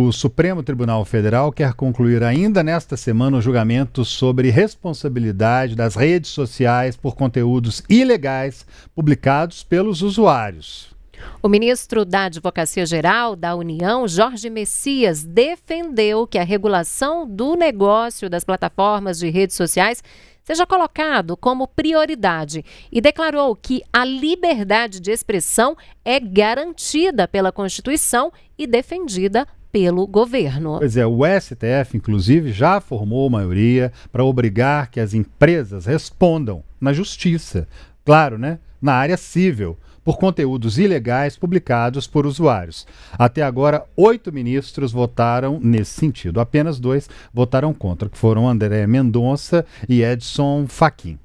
O Supremo Tribunal Federal quer concluir ainda nesta semana o julgamento sobre responsabilidade das redes sociais por conteúdos ilegais publicados pelos usuários. O ministro da Advocacia Geral da União, Jorge Messias, defendeu que a regulação do negócio das plataformas de redes sociais seja colocado como prioridade e declarou que a liberdade de expressão é garantida pela Constituição e defendida pelo governo. Pois é, o STF, inclusive, já formou maioria para obrigar que as empresas respondam na justiça, claro, né, na área civil, por conteúdos ilegais publicados por usuários. Até agora, 8 ministros votaram nesse sentido. Apenas 2 votaram contra, que foram André Mendonça e Edson Fachin.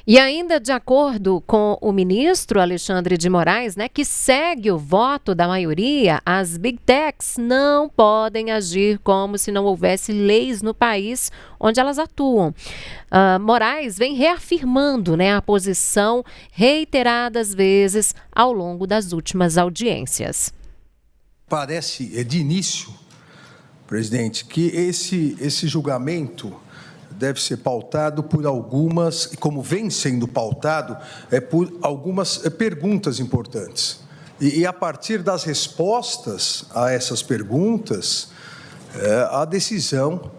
E ainda de acordo com o ministro Alexandre de Moraes, que segue o voto da maioria, as Big Techs não podem agir como se não houvesse leis no país onde elas atuam. Moraes vem reafirmando a posição reiteradas vezes ao longo das últimas audiências. Parece de início, presidente, que esse julgamento deve ser pautado por algumas, como vem sendo pautado, por algumas perguntas importantes. E a partir das respostas a essas perguntas, a decisão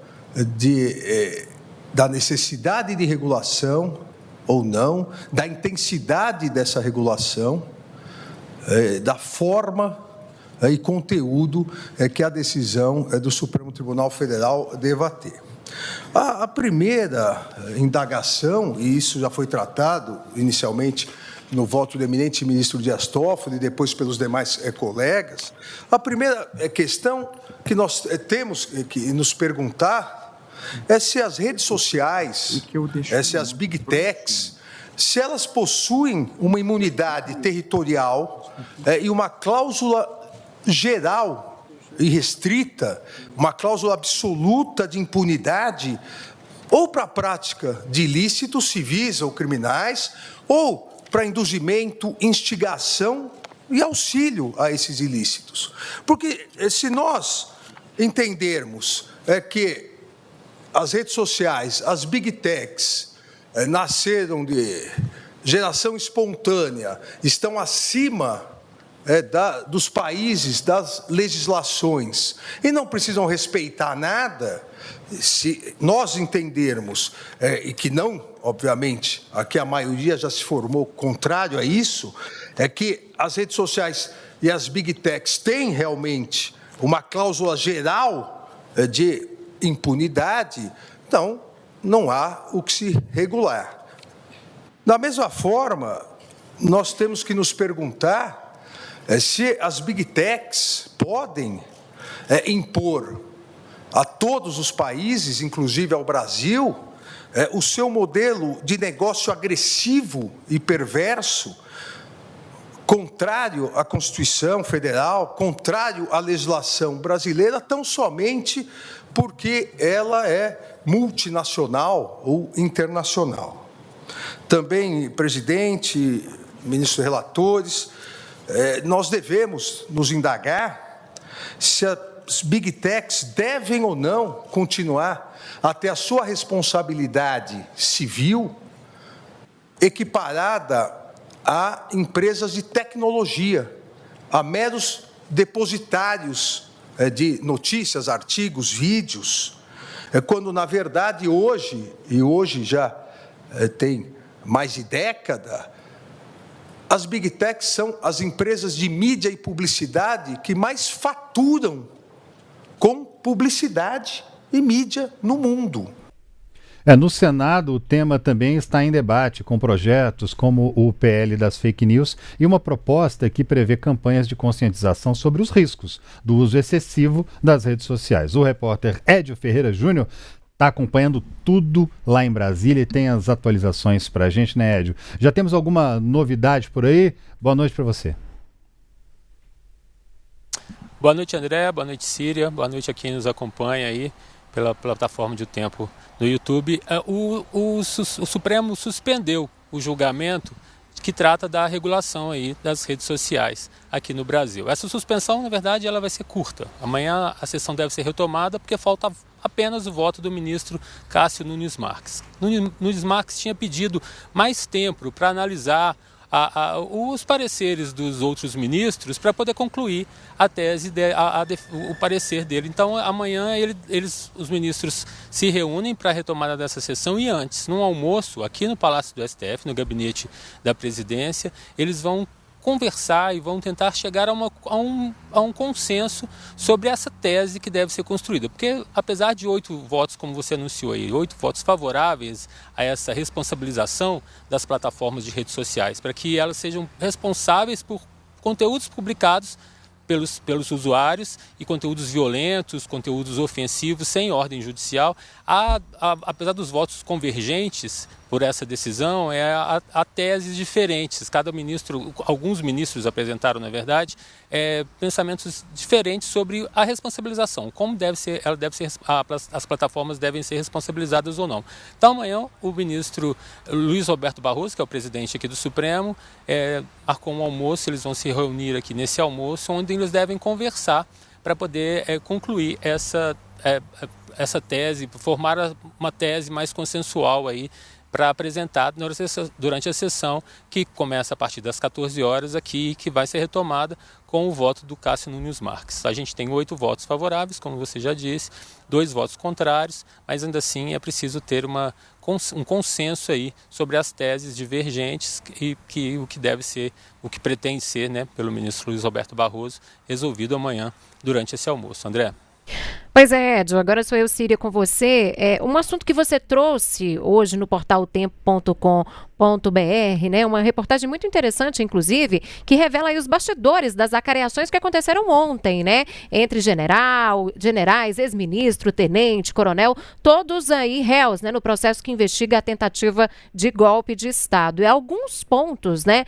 da necessidade de regulação ou não, da intensidade dessa regulação, da forma e conteúdo que a decisão do Supremo Tribunal Federal deva ter. A primeira indagação, e isso já foi tratado inicialmente no voto do eminente ministro Dias Toffoli e depois pelos demais colegas, a primeira questão que nós temos que nos perguntar é se as redes sociais, se as Big Techs, se elas possuem uma imunidade territorial e uma cláusula geral e restrita, uma cláusula absoluta de impunidade, ou para a prática de ilícitos civis ou criminais, ou para induzimento, instigação e auxílio a esses ilícitos. Porque se nós entendermos que as redes sociais, as Big Techs, nasceram de geração espontânea, estão acima dos países, das legislações, e não precisam respeitar nada, se nós entendermos, e que não, obviamente, aqui a maioria já se formou contrário a isso, é que as redes sociais e as Big Techs têm realmente uma cláusula geral de impunidade, então não há o que se regular. Da mesma forma, nós temos que nos perguntar se as Big Techs podem impor a todos os países, inclusive ao Brasil, o seu modelo de negócio agressivo e perverso, contrário à Constituição Federal, contrário à legislação brasileira, tão somente porque ela é multinacional ou internacional. Também, presidente, ministros relatores, nós devemos nos indagar se as Big Techs devem ou não continuar a ter a sua responsabilidade civil equiparada a empresas de tecnologia, a meros depositários de notícias, artigos, vídeos, quando, na verdade, hoje já tem mais de década, as Big Techs são as empresas de mídia e publicidade que mais faturam com publicidade e mídia no mundo. No Senado, o tema também está em debate, com projetos como o PL das fake news e uma proposta que prevê campanhas de conscientização sobre os riscos do uso excessivo das redes sociais. O repórter Edio Ferreira Júnior está acompanhando tudo lá em Brasília e tem as atualizações para a gente, né, Edio? Já temos alguma novidade por aí? Boa noite para você. Boa noite, André. Boa noite, Síria. Boa noite a quem nos acompanha aí pela plataforma de O Tempo no YouTube. O Supremo suspendeu o julgamento que trata da regulação aí das redes sociais aqui no Brasil. Essa suspensão, na verdade, ela vai ser curta. Amanhã a sessão deve ser retomada porque falta apenas o voto do ministro Cássio Nunes Marques. Nunes Marques tinha pedido mais tempo para analisar os pareceres dos outros ministros para poder concluir a tese, o parecer dele. Então, amanhã os ministros se reúnem para a retomada dessa sessão e antes, num almoço aqui no Palácio do STF, no gabinete da presidência, eles vão conversar e vão tentar chegar a um consenso sobre essa tese que deve ser construída. Porque, apesar de 8 votos, como você anunciou aí, 8 votos favoráveis a essa responsabilização das plataformas de redes sociais, para que elas sejam responsáveis por conteúdos publicados pelos usuários e conteúdos violentos, conteúdos ofensivos, sem ordem judicial. Apesar dos votos convergentes por essa decisão, há teses diferentes. Cada ministro, alguns ministros apresentaram, na verdade, pensamentos diferentes sobre a responsabilização, como as plataformas devem ser responsabilizadas ou não. Então, amanhã, o ministro Luiz Roberto Barroso, que é o presidente aqui do Supremo, marcou um almoço, eles vão se reunir aqui nesse almoço, onde eles devem conversar para poder concluir essa tese, formar uma tese mais consensual aí, para apresentar durante a sessão que começa a partir das 14 horas aqui, que vai ser retomada com o voto do Cássio Nunes Marques. A gente tem 8 votos favoráveis, como você já disse, 2 votos contrários, mas ainda assim é preciso ter um consenso aí sobre as teses divergentes e o que pretende ser, né, pelo ministro Luiz Roberto Barroso, resolvido amanhã durante esse almoço. André? Pois é, Edio, agora sou eu, Síria, com você. Um assunto que você trouxe hoje no portal tempo.com.br, né? Uma reportagem muito interessante, inclusive, que revela aí os bastidores das acareações que aconteceram ontem, né? Entre generais, ex-ministro, tenente, coronel, todos aí réus, né? No processo que investiga a tentativa de golpe de Estado. E alguns pontos, né?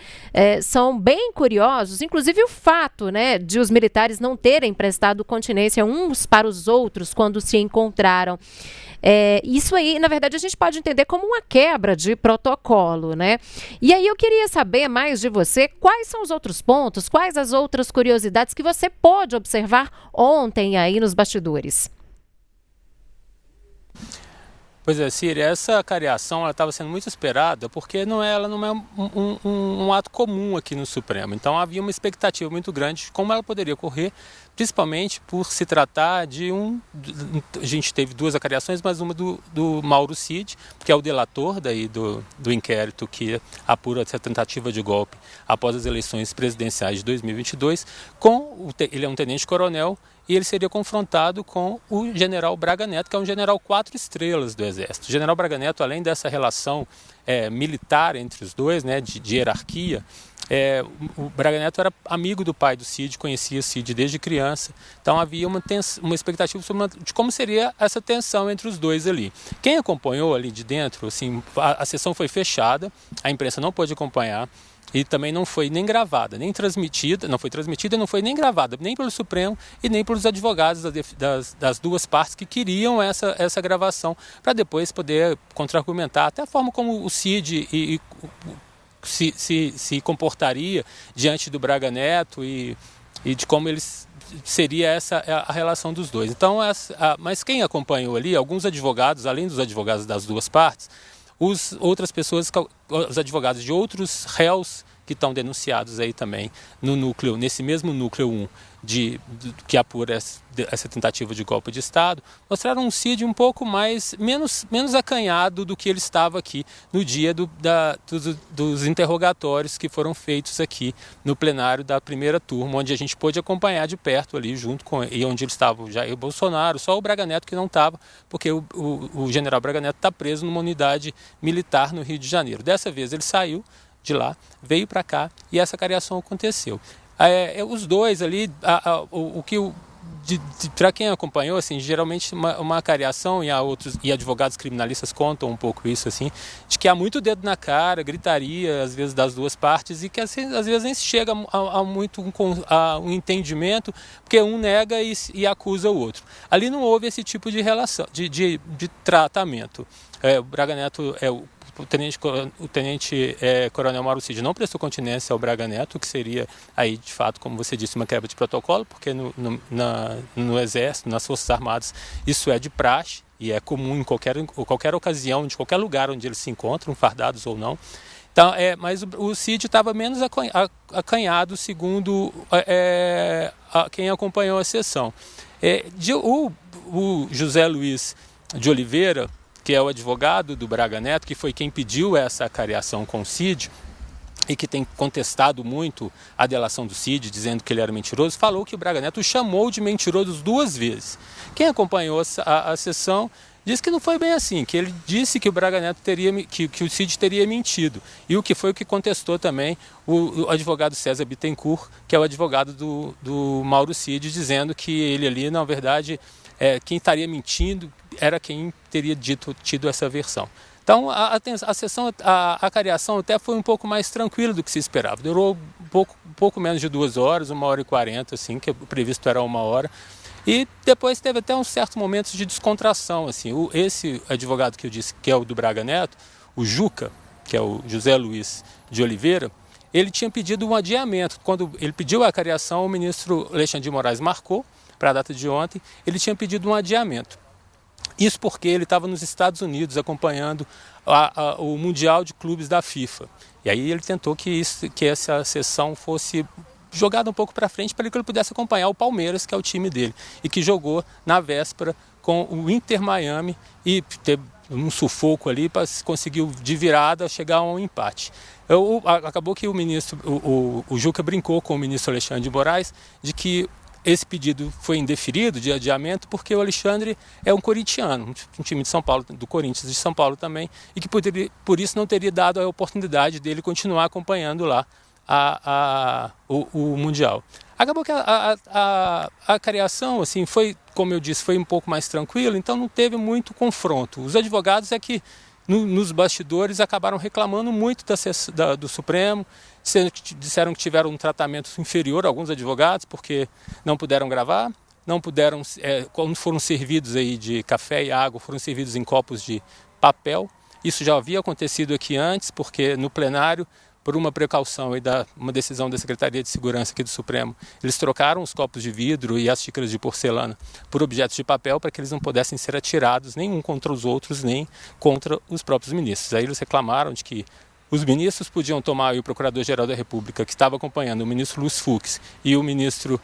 São bem curiosos, inclusive o fato, né? De os militares não terem prestado continência uns para os outros quando se encontraram. Isso aí, na verdade, a gente pode entender como uma quebra de protocolo, né? E aí eu queria saber mais de você, quais são os outros pontos, quais as outras curiosidades que você pôde observar ontem aí nos bastidores? Pois é, Síria, essa acareação estava sendo muito esperada porque ela não é um ato comum aqui no Supremo. Então havia uma expectativa muito grande de como ela poderia ocorrer, principalmente por se tratar de a gente teve 2 acareações, mas uma do Mauro Cid, que é o delator do inquérito que apura essa tentativa de golpe após as eleições presidenciais de 2022, ele é um tenente-coronel, e ele seria confrontado com o general Braga Neto, que é um general 4 estrelas do Exército. O general Braga Neto, além dessa relação militar entre os dois, né, de hierarquia, o Braga Neto era amigo do pai do Cid, conhecia o Cid desde criança, então havia uma expectativa de como seria essa tensão entre os dois ali. Quem acompanhou ali de dentro, assim, a sessão foi fechada, a imprensa não pôde acompanhar, e também não foi nem gravada, nem transmitida, não foi transmitida e não foi nem gravada, nem pelo Supremo e nem pelos advogados das duas partes que queriam essa gravação, para depois poder contra-argumentar até a forma como o Cid se comportaria diante do Braga Neto e de como seria a relação dos dois. Então, mas quem acompanhou ali, alguns advogados, além dos advogados das duas partes, outras pessoas, os advogados de outros réus que estão denunciados aí também nesse mesmo núcleo 1 que apura essa tentativa de golpe de Estado, mostraram um Cid um pouco menos acanhado do que ele estava aqui no dia dos interrogatórios que foram feitos aqui no plenário da primeira turma, onde a gente pôde acompanhar de perto ali junto com e onde ele estava o Jair Bolsonaro, só o Braga Neto que não estava, porque o general Braga Neto está preso numa unidade militar no Rio de Janeiro. Dessa vez ele saiu de lá, veio para cá e essa acareação aconteceu. Os dois ali, para quem acompanhou, assim, geralmente uma acareação e advogados criminalistas contam um pouco isso, assim, de que há muito dedo na cara, gritaria, às vezes, das duas partes, e que assim, às vezes nem se chega a um entendimento, porque um nega e acusa o outro. Ali não houve esse tipo de relação, de tratamento. O Braga Neto o tenente coronel Mauro Cid não prestou continência ao Braga Neto, que seria aí, de fato, como você disse, uma quebra de protocolo, porque no Exército, nas Forças Armadas, isso é de praxe e é comum em qualquer ocasião, de qualquer lugar onde eles se encontram, fardados ou não. Então, mas o Cid estava menos acanhado, segundo quem acompanhou a sessão. O José Luiz de Oliveira, que é o advogado do Braga Neto, que foi quem pediu essa acariação com o Cid e que tem contestado muito a delação do Cid, dizendo que ele era mentiroso, falou que o Braga Neto o chamou de mentiroso 2 vezes. Quem acompanhou a sessão disse que não foi bem assim, que ele disse que o Braga Neto que o Cid teria mentido. E o que foi o que contestou também o advogado César Bittencourt, que é o advogado do Mauro Cid, dizendo que ele ali, na verdade, quem estaria mentindo era quem teria tido essa versão. Então a sessão, a acariação até foi um pouco mais tranquila do que se esperava. Durou um pouco menos de 2 horas, 1h40, assim, que o previsto era 1 hora. E depois teve até uns certos momentos de descontração. Assim. Esse advogado que eu disse, que é o do Braga Neto, o Juca, que é o José Luiz de Oliveira, ele tinha pedido um adiamento. Quando ele pediu a acariação, o ministro Alexandre de Moraes marcou para a data de ontem, ele tinha pedido um adiamento. Isso porque ele estava nos Estados Unidos acompanhando o Mundial de Clubes da FIFA. E aí ele tentou que essa sessão fosse jogada um pouco para frente para que ele pudesse acompanhar o Palmeiras, que é o time dele, e que jogou na véspera com o Inter Miami e teve um sufoco ali para conseguir de virada chegar a um empate. Acabou que o Juca brincou com o ministro Alexandre de Moraes de que esse pedido foi indeferido de adiamento porque o Alexandre é um corintiano, um time de São Paulo, do Corinthians de São Paulo também, e que por isso não teria dado a oportunidade dele continuar acompanhando lá o Mundial. Acabou que a acariação, assim, foi, como eu disse, foi um pouco mais tranquila, então não teve muito confronto. Os advogados nos bastidores acabaram reclamando muito do Supremo, disseram que tiveram um tratamento inferior a alguns advogados, porque não puderam gravar, quando foram servidos aí de café e água, foram servidos em copos de papel. Isso já havia acontecido aqui antes, porque no plenário, por uma precaução e uma decisão da Secretaria de Segurança aqui do Supremo, eles trocaram os copos de vidro e as xícaras de porcelana por objetos de papel para que eles não pudessem ser atirados nem um contra os outros, nem contra os próprios ministros. Aí eles reclamaram de que os ministros podiam tomar, e o Procurador-Geral da República, que estava acompanhando o ministro Luiz Fux e o ministro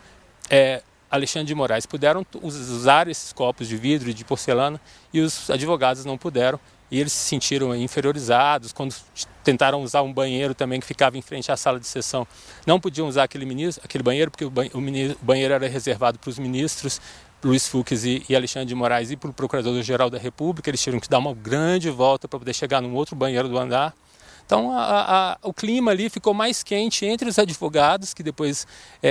Alexandre de Moraes, puderam usar esses copos de vidro e de porcelana e os advogados não puderam. E eles se sentiram inferiorizados quando tentaram usar um banheiro também que ficava em frente à sala de sessão. Não podiam usar aquele banheiro, porque o banheiro era reservado para os ministros, Luiz Fux e Alexandre de Moraes, e para o Procurador-Geral da República. Eles tiveram que dar uma grande volta para poder chegar num outro banheiro do andar. Então o clima ali ficou mais quente entre os advogados, que depois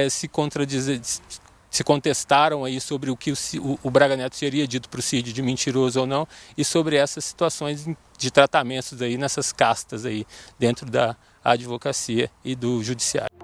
se contestaram aí sobre o que o Braga Neto teria dito para o Cid de mentiroso ou não, e sobre essas situações de tratamentos aí nessas castas aí dentro da advocacia e do judiciário.